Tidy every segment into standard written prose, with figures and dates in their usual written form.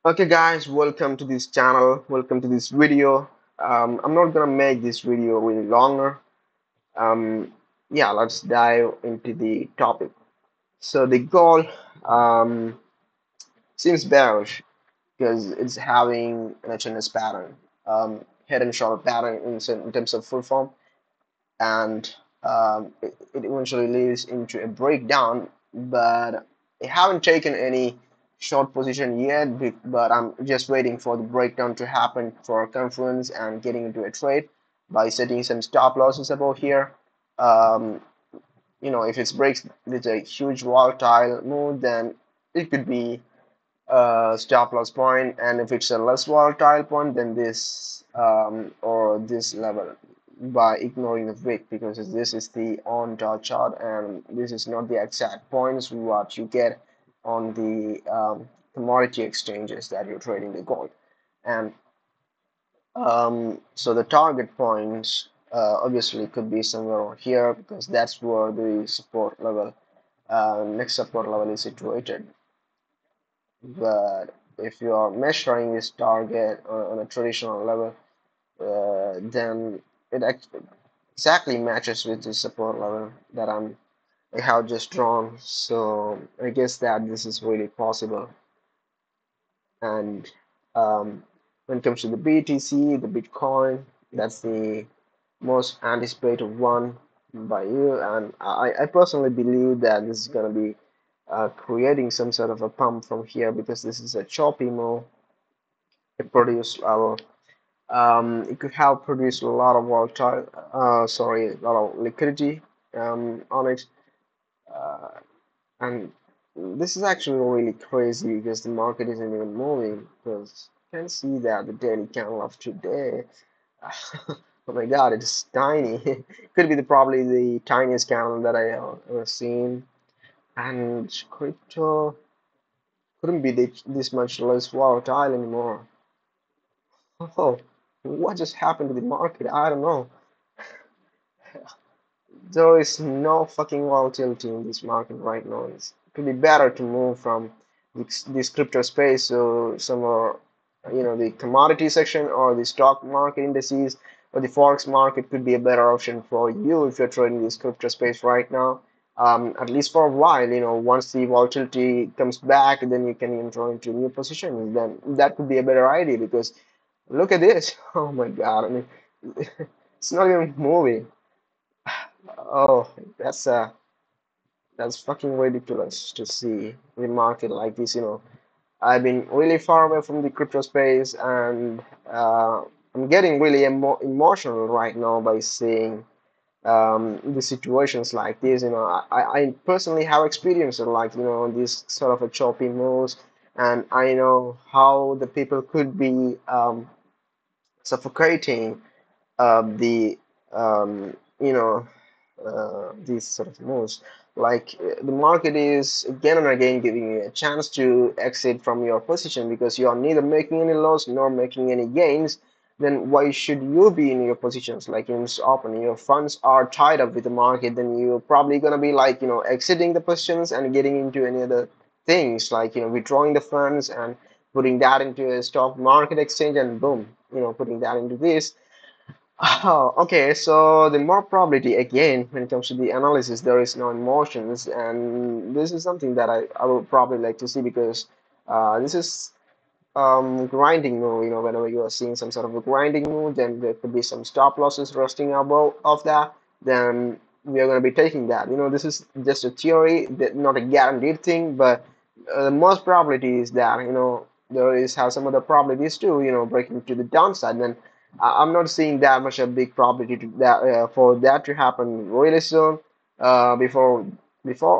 Okay, guys, welcome to this channel. Welcome to this video. I'm not gonna make this video really longer. Um, yeah, let's dive into the topic. So the goal um, seems bearish because it's having an HNS pattern, head and shoulder pattern in terms of full form, and it eventually leads into a breakdown. But I haven't taken any short position yet, but I'm just waiting for the breakdown to happen for a confluence and getting into a trade by setting some stop losses above here. Um, if it breaks with a huge volatile move, then it could be a stop loss point, and if it's a less volatile point, then this or this level by ignoring the wick, because this is the on dot chart and this is not the exact points what you get on the commodity exchanges that you're trading the gold. And so the target points obviously could be somewhere over here, because that's where the support level, next support level is situated. But if you are measuring this target on a traditional level, then it exactly matches with the support level that I have just drawn. So I guess that this is really possible. And when it comes to the BTC, the Bitcoin, that's the most anticipated one by you. And I personally believe that this is going to be creating some sort of a pump from here, because this is a choppy move. It produced it could have produced a lot of volatile, sorry, a lot of liquidity on it. Uh, and this is actually really crazy because the market isn't even moving. Because you can see that the daily candle of today, oh my God, it's tiny. Could be probably the tiniest candle that I have ever seen. And crypto couldn't be this much less volatile anymore. Oh, what just happened to the market? I don't know. There is no fucking volatility in this market right now. It could be better to move from this crypto space so somewhere, the commodity section or the stock market indices or the forex market could be a better option for you if you're trading this crypto space right now. At least for a while, once the volatility comes back, then you can enter into new positions. Then that could be a better idea, because look at this. Oh my God. I mean, it's not even moving. Oh, that's fucking ridiculous to see the market like this. I've been really far away from the crypto space, and I'm getting really emotional right now by seeing the situations like this. I personally have experienced like these sort of a choppy moves, and I know how the people could be suffocating the um, you know these sort of moves. Like the market is again and again giving you a chance to exit from your position, because you are neither making any loss nor making any gains. Then why should you be in your positions? Like in open, your funds are tied up with the market, then you're probably gonna be like exiting the positions and getting into any other things, like withdrawing the funds and putting that into a stock market exchange, and boom, putting that into this. Oh, okay. So the more probability again when it comes to the analysis, there is no emotions, and this is something that I would probably like to see, because this is grinding move. Whenever you are seeing some sort of a grinding move, then there could be some stop losses resting above of that. Then we are going to be taking that. This is just a theory, that not a guaranteed thing, but the most probability is that there is have some other probabilities too. Breaking to the downside. Then I'm not seeing that much a big probability for that to happen really soon. Before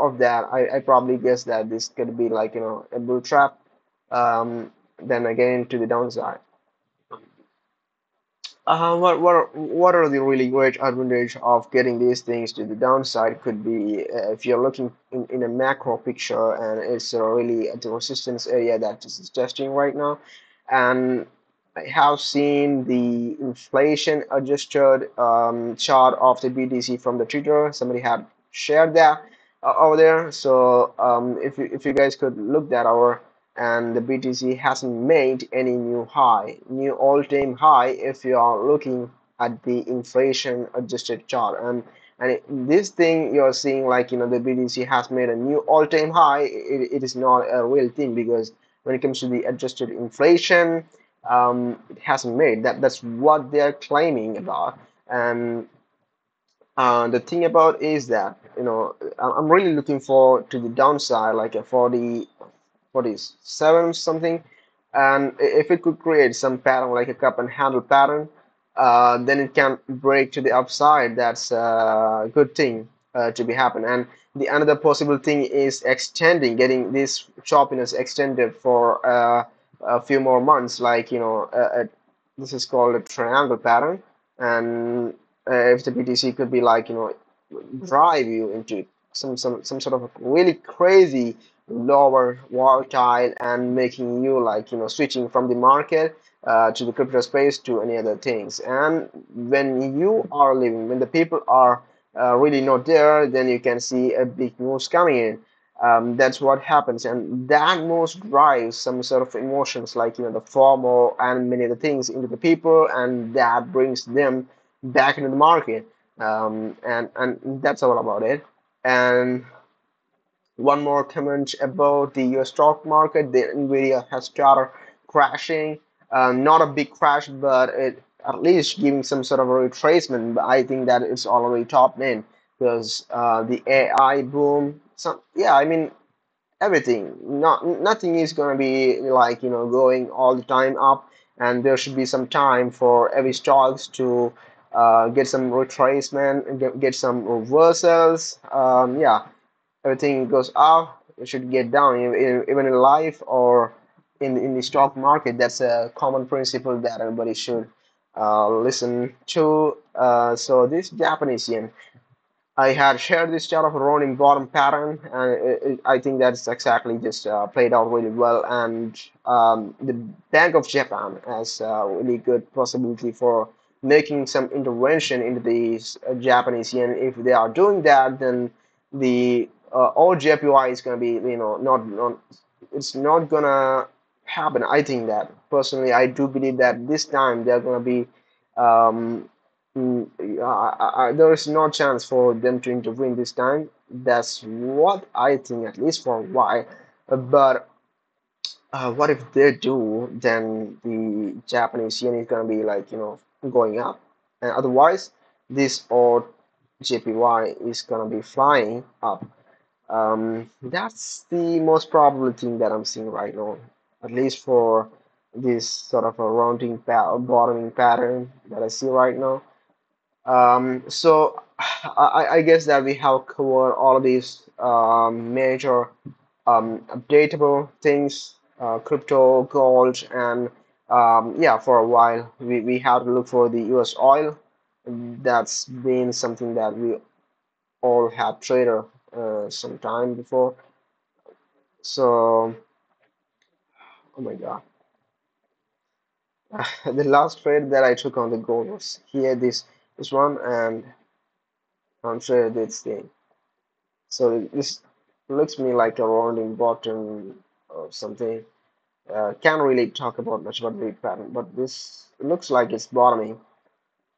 of that, I probably guess that this could be like a bull trap. Then again to the downside. What are the really great advantage of getting these things to the downside could be, if you're looking in a macro picture, and it's really at the resistance area that is testing right now. And I have seen the inflation adjusted chart of the BTC from the Twitter. Somebody had shared that over there. So if you guys could look that over, and the BTC hasn't made any new all-time high if you are looking at the inflation adjusted chart. This thing you're seeing, like, the BTC has made a new all-time high. It is not a real thing, because when it comes to the adjusted inflation, it hasn't made that. That's what they're claiming about. And the thing about is that, I'm really looking forward to the downside, like a 47 something. And if it could create some pattern like a cup and handle pattern, then it can break to the upside. That's a good thing to be happen. And the another possible thing is extending, getting this choppiness extended for a few more months, like, this is called a triangle pattern. And if the BTC could be like, drive you into some sort of really crazy lower volatile, and making you, like, switching from the market to the crypto space to any other things. And when you are leaving, when the people are really not there, then you can see a big moves coming in. That's what happens, and that moves drives some sort of emotions, like, the FOMO and many other things into the people, and that brings them back into the market. And that's all about it. And one more comment about the US stock market. The Nvidia has started crashing. Not a big crash, but it at least giving some sort of a retracement. But I think that it's already topped in, because the AI boom. Some, yeah, I mean, everything. Nothing is gonna be like, going all the time up, and there should be some time for every stocks to get some retracement, get some reversals. Yeah, everything goes up, it should get down, even in life or in the stock market. That's a common principle that everybody should listen to. So this Japanese yen, I had shared this chart of a rolling bottom pattern, and I think that's exactly just played out really well. And the Bank of Japan has a really good possibility for making some intervention into the Japanese yen. If they are doing that, then the all JPY is going to be, not it's not gonna happen. I think that personally, I do believe that this time they're going to be. Um, there is no chance for them to intervene this time. That's what I think, at least for a while. But what if they do? Then the Japanese yen is gonna be, like, going up, and otherwise, this old JPY is gonna be flying up. That's the most probable thing that I'm seeing right now, at least for this sort of a bottoming pattern that I see right now. So I guess that we have covered all of these major updatable things, crypto, gold, and yeah, for a while we have to look for the US oil. That's been something that we all have traded some time before. So, oh my God, the last trade that I took on the gold was here, this one, and I'm sure this thing. So this looks me like a rounding bottom or something. Can't really talk about much about the pattern, but this looks like it's bottoming.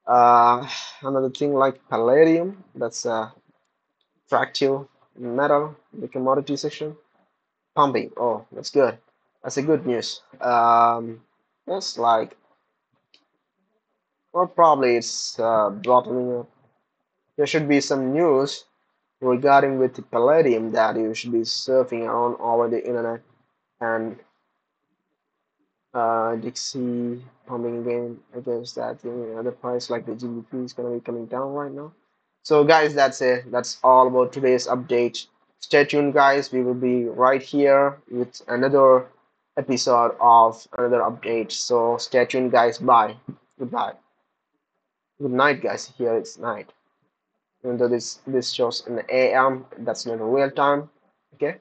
Uh, Another thing like palladium, that's a fractal metal, the commodity section, pumping. Oh, that's good. That's a good news. That's like, well, probably it's bottoming up. There should be some news regarding with the palladium that you should be surfing around over the internet. And Dixie pumping again against that thing. The price, like the GBP, is gonna be coming down right now. So guys, that's it. That's all about today's update. Stay tuned, guys. We will be right here with another episode of another update. So stay tuned, guys. Bye. Goodbye. Good night, guys. Here it's night. Even though this shows in the AM, that's not real time. Okay.